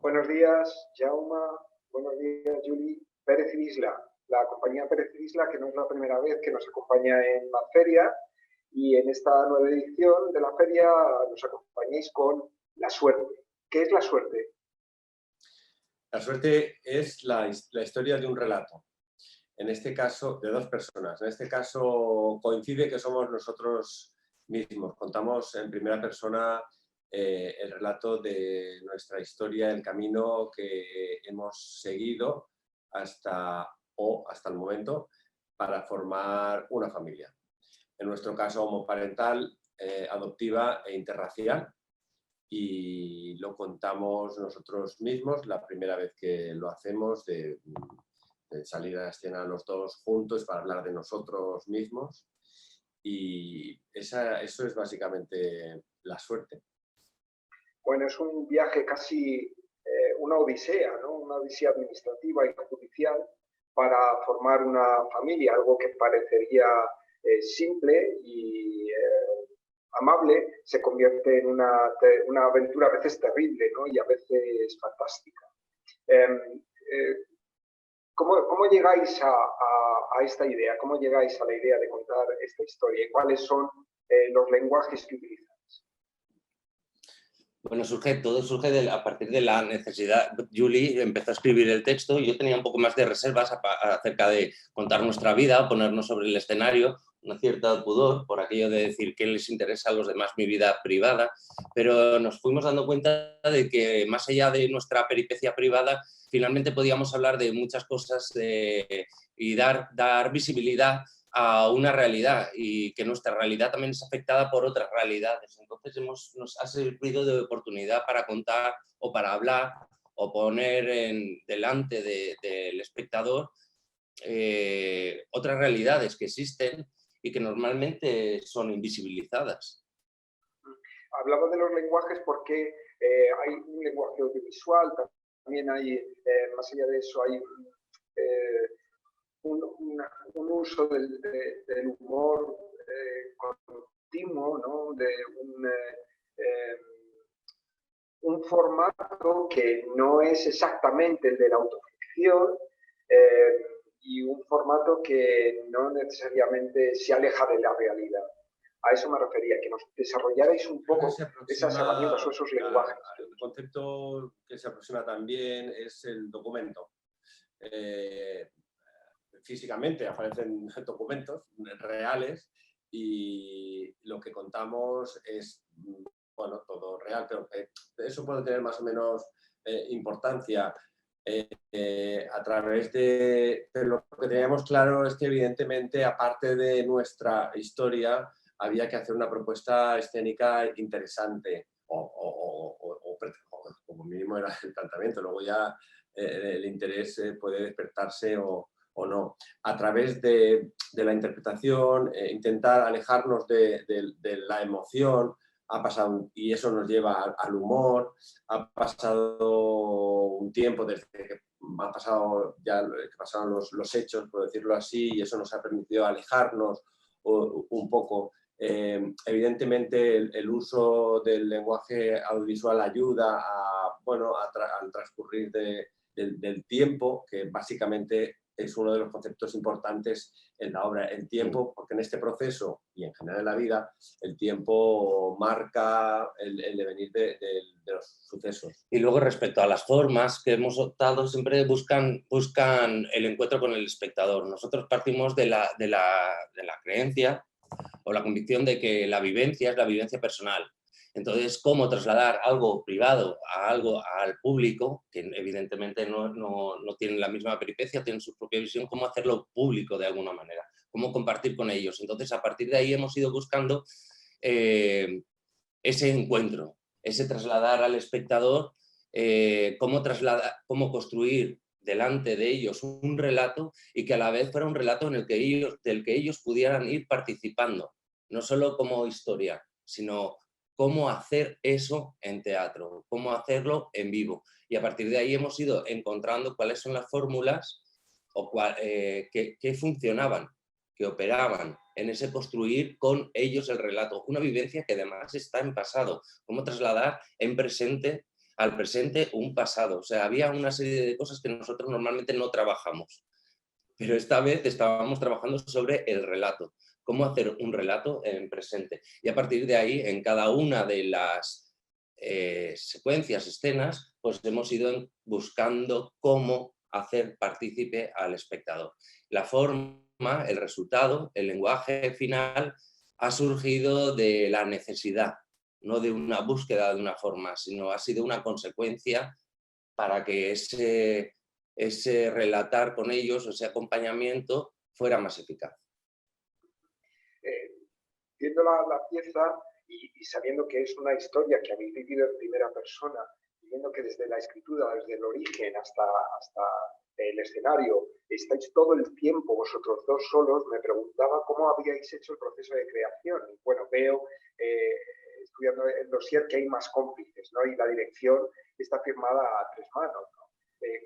Buenos días, Jauma. Buenos días, Juli. Pérez Isla, la compañía Pérez Isla, que no es la primera vez que nos acompaña en la feria, y en esta nueva edición de la feria nos acompañáis con la suerte. ¿Qué es la suerte? La suerte es la historia de un relato, en este caso de dos personas. En este caso coincide que somos nosotros mismos. Contamos en primera persona el relato de nuestra historia, el camino que hemos seguido hasta el momento para formar una familia. En nuestro caso homoparental, adoptiva e interracial. Y lo contamos nosotros mismos, la primera vez que lo hacemos, de salir a la escena los dos juntos para hablar de nosotros mismos. Y eso es básicamente la suerte. Bueno, es un viaje casi una odisea, ¿no? Una odisea administrativa y judicial para formar una familia, algo que parecería simple y amable, se convierte en una aventura a veces terrible, ¿no? Y a veces fantástica. ¿Cómo llegáis a esta idea? ¿Cómo llegáis a la idea de contar esta historia? ¿Cuáles son los lenguajes que utilizáis? Bueno, todo surge a partir de la necesidad. Julie empezó a escribir el texto y yo tenía un poco más de reservas acerca de contar nuestra vida, ponernos sobre el escenario, una cierta pudor por aquello de decir qué les interesa a los demás mi vida privada, pero nos fuimos dando cuenta de que más allá de nuestra peripecia privada, finalmente podíamos hablar de muchas cosas y dar visibilidad a una realidad y que nuestra realidad también es afectada por otras realidades. Entonces nos ha servido de oportunidad para contar o para hablar o poner delante del espectador otras realidades que existen y que normalmente son invisibilizadas. Hablaba de los lenguajes porque hay un lenguaje audiovisual, también hay, más allá de eso, hay un uso del humor continuo, ¿no? De un formato que no es exactamente el de la autoficción y un formato que no necesariamente se aleja de la realidad. A eso me refería, que nos desarrollarais un poco esas herramientas o esos lenguajes. El concepto que se aproxima también es el documento. Físicamente aparecen documentos reales y lo que contamos es, bueno, todo real, pero eso puede tener más o menos importancia. A través de lo que teníamos claro es que evidentemente, aparte de nuestra historia, había que hacer una propuesta escénica interesante o como mínimo era el planteamiento. Luego ya el interés puede despertarse o no. A través de la interpretación, intentar alejarnos de la emoción, y eso nos lleva al humor. Ha pasado un tiempo desde que pasaron los hechos, por decirlo así, y eso nos ha permitido alejarnos un poco. Evidentemente el uso del lenguaje audiovisual ayuda al transcurrir del tiempo, que básicamente es uno de los conceptos importantes en la obra. El tiempo, porque en este proceso y en general en la vida, el tiempo marca el devenir de los sucesos. Y luego, respecto a las formas que hemos optado, siempre buscan el encuentro con el espectador. Nosotros partimos de la creencia o la convicción de que la vivencia es la vivencia personal. Entonces, ¿cómo trasladar algo privado al público, que evidentemente no tienen la misma peripecia, tienen su propia visión, cómo hacerlo público de alguna manera, cómo compartir con ellos? Entonces, a partir de ahí hemos ido buscando ese encuentro, ese trasladar al espectador, cómo construir delante de ellos un relato y que a la vez fuera un relato del que ellos pudieran ir participando, no solo como historia, sino cómo hacer eso en teatro, cómo hacerlo en vivo. Y a partir de ahí hemos ido encontrando cuáles son las fórmulas que funcionaban, que operaban en ese construir con ellos el relato. Una vivencia que además está en pasado. Cómo trasladar en presente al presente un pasado. O sea, había una serie de cosas que nosotros normalmente no trabajamos. Pero esta vez estábamos trabajando sobre el relato, cómo hacer un relato en presente. Y a partir de ahí, en cada una de las secuencias, escenas, pues hemos ido buscando cómo hacer partícipe al espectador. La forma, el resultado, el lenguaje final ha surgido de la necesidad, no de una búsqueda de una forma, sino ha sido una consecuencia para que ese relatar con ellos, ese acompañamiento, fuera más eficaz. Viendo la pieza y sabiendo que es una historia que habéis vivido en primera persona, y viendo que desde la escritura, desde el origen hasta el escenario, estáis todo el tiempo vosotros dos solos, me preguntaba cómo habíais hecho el proceso de creación. Y bueno, veo, estudiando el dossier, que hay más cómplices, ¿no? Y la dirección está firmada a tres manos, ¿no?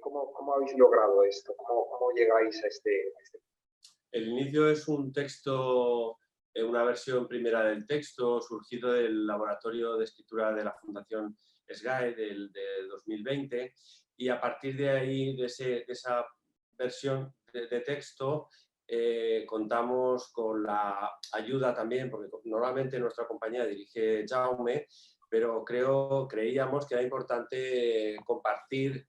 ¿Cómo habéis logrado esto? ¿Cómo llegáis a este? El inicio es un texto, una versión primera del texto, surgido del laboratorio de escritura de la Fundación SGAE del 2020, y a partir de ahí, de esa versión de texto, contamos con la ayuda también, porque normalmente nuestra compañía dirige Jaume, pero creíamos que era importante compartir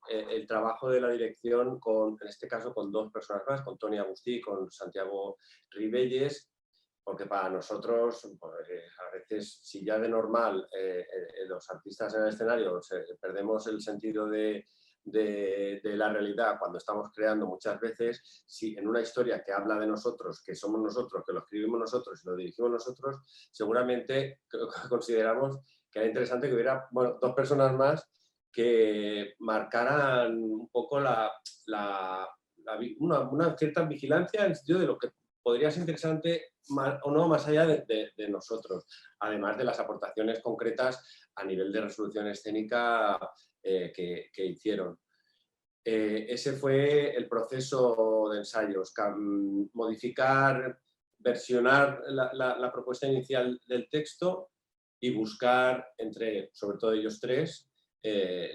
el trabajo de la dirección, en este caso con dos personas más, con Toni Agustí y con Santiago Ribelles, porque para nosotros, pues, a veces, si ya de normal los artistas en el escenario perdemos el sentido de la realidad cuando estamos creando muchas veces, si en una historia que habla de nosotros, que somos nosotros, que lo escribimos nosotros y lo dirigimos nosotros, seguramente consideramos que era interesante que hubiera, bueno, dos personas más que marcaran un poco una cierta vigilancia en el sentido de lo que podría ser interesante o no más allá de nosotros, además de las aportaciones concretas a nivel de resolución escénica que hicieron. Ese fue el proceso de ensayos, modificar, versionar la propuesta inicial del texto y buscar sobre todo ellos tres,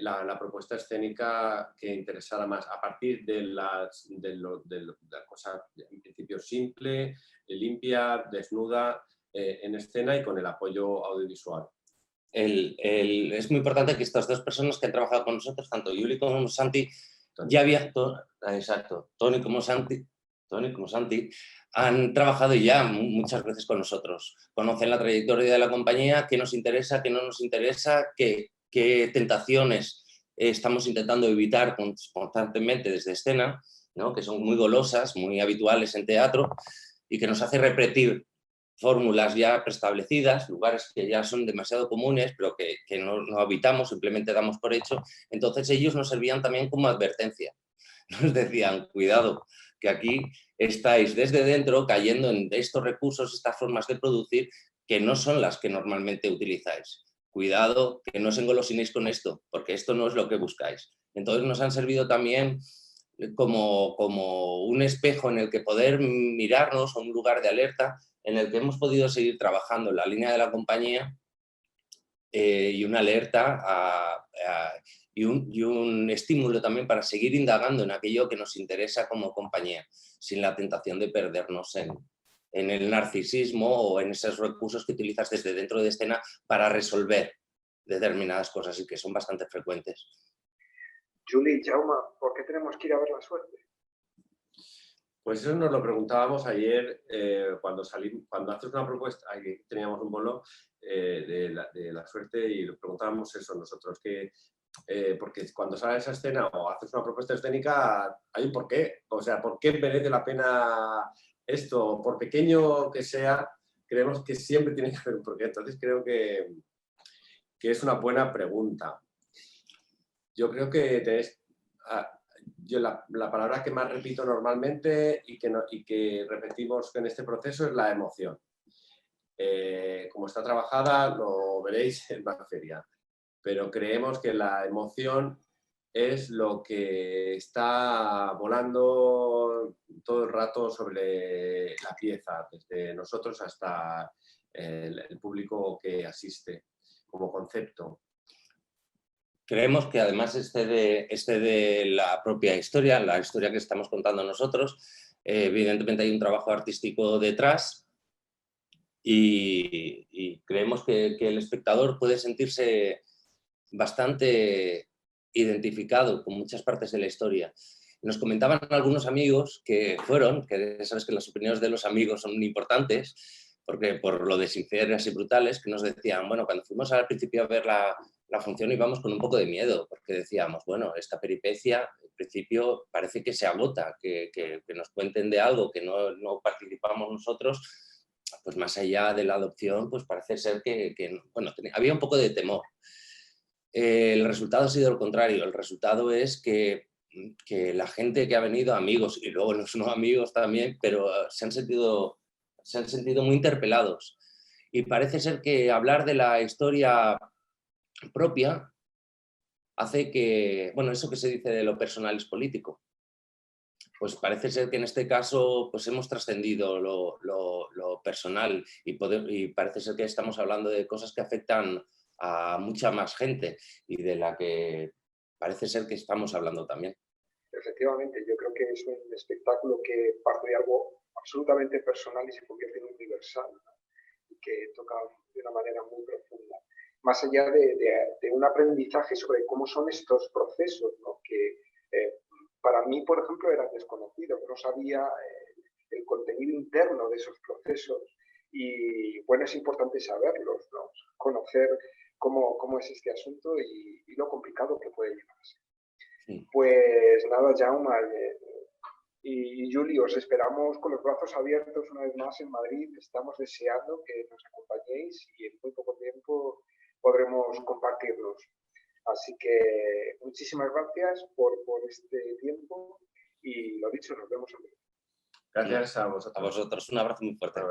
la propuesta escénica que interesara más, a partir de la cosa en principio simple, limpia, desnuda, en escena y con el apoyo audiovisual. Es muy importante que estas dos personas que han trabajado con nosotros, tanto Juli como Santi, ya había, exacto, Toni como Santi, han trabajado ya muchas veces con nosotros. Conocen la trayectoria de la compañía, qué nos interesa, qué no nos interesa, qué tentaciones estamos intentando evitar constantemente desde escena, ¿no? Que son muy golosas, muy habituales en teatro y que nos hace repetir fórmulas ya preestablecidas, lugares que ya son demasiado comunes, pero que no habitamos, simplemente damos por hecho. Entonces ellos nos servían también como advertencia. Nos decían, cuidado, que aquí estáis desde dentro cayendo en estos recursos, estas formas de producir que no son las que normalmente utilizáis. Cuidado, que no os engolosinéis con esto, porque esto no es lo que buscáis. Entonces nos han servido también como un espejo en el que poder mirarnos, o un lugar de alerta en el que hemos podido seguir trabajando en la línea de la compañía y una alerta y un estímulo también para seguir indagando en aquello que nos interesa como compañía, sin la tentación de perdernos en el narcisismo o en esos recursos que utilizas desde dentro de escena para resolver determinadas cosas y que son bastante frecuentes. Juli, Jaume, ¿por qué tenemos que ir a ver la suerte? Pues eso nos lo preguntábamos ayer cuando haces una propuesta, ahí teníamos un bolo de la suerte y lo preguntábamos eso nosotros, porque cuando sale esa escena o haces una propuesta escénica hay un porqué, o sea, ¿por qué merece la pena esto? Por pequeño que sea, creemos que siempre tiene que haber un porqué, entonces creo que es una buena pregunta. Yo creo que la palabra que más repito normalmente y que repetimos en este proceso es la emoción. Como está trabajada, lo veréis en la feria, pero creemos que la emoción es lo que está volando todo el rato sobre la pieza, desde nosotros hasta el público que asiste como concepto. Creemos que además de la propia historia, la historia que estamos contando nosotros, evidentemente hay un trabajo artístico detrás y creemos que el espectador puede sentirse bastante identificado con muchas partes de la historia. Nos comentaban algunos amigos que sabes que las opiniones de los amigos son importantes, porque por lo de sinceras y brutales, que nos decían, bueno, cuando fuimos al principio a ver la función íbamos con un poco de miedo, porque decíamos, bueno, esta peripecia, al principio parece que se agota, que nos cuenten de algo que no participamos nosotros, pues más allá de la adopción, pues parece ser que bueno, había un poco de temor. El resultado ha sido lo contrario, el resultado es que la gente que ha venido, amigos y luego los no amigos también, pero se han sentido muy interpelados. Y parece ser que hablar de la historia propia hace que, bueno, eso que se dice de lo personal es político. Pues parece ser que en este caso pues hemos trascendido lo personal y parece ser que estamos hablando de cosas que afectan a mucha más gente y de la que parece ser que estamos hablando también. Efectivamente, yo creo que es un espectáculo que parte de algo absolutamente personal y se convierte en universal, ¿no? Y que toca de una manera muy profunda. Más allá de un aprendizaje sobre cómo son estos procesos, ¿no? Que para mí, por ejemplo, era desconocido, no sabía el contenido interno de esos procesos y bueno, es importante saberlos, ¿no? Conocer cómo es este asunto y lo complicado que puede llegar a ser. Sí. Pues nada, Jaume y Juli, os esperamos con los brazos abiertos una vez más en Madrid. Estamos deseando que nos acompañéis y en muy poco tiempo podremos compartirnos. Así que muchísimas gracias por este tiempo y lo dicho, nos vemos en breve. Gracias a vosotros. A vosotros, un abrazo muy fuerte.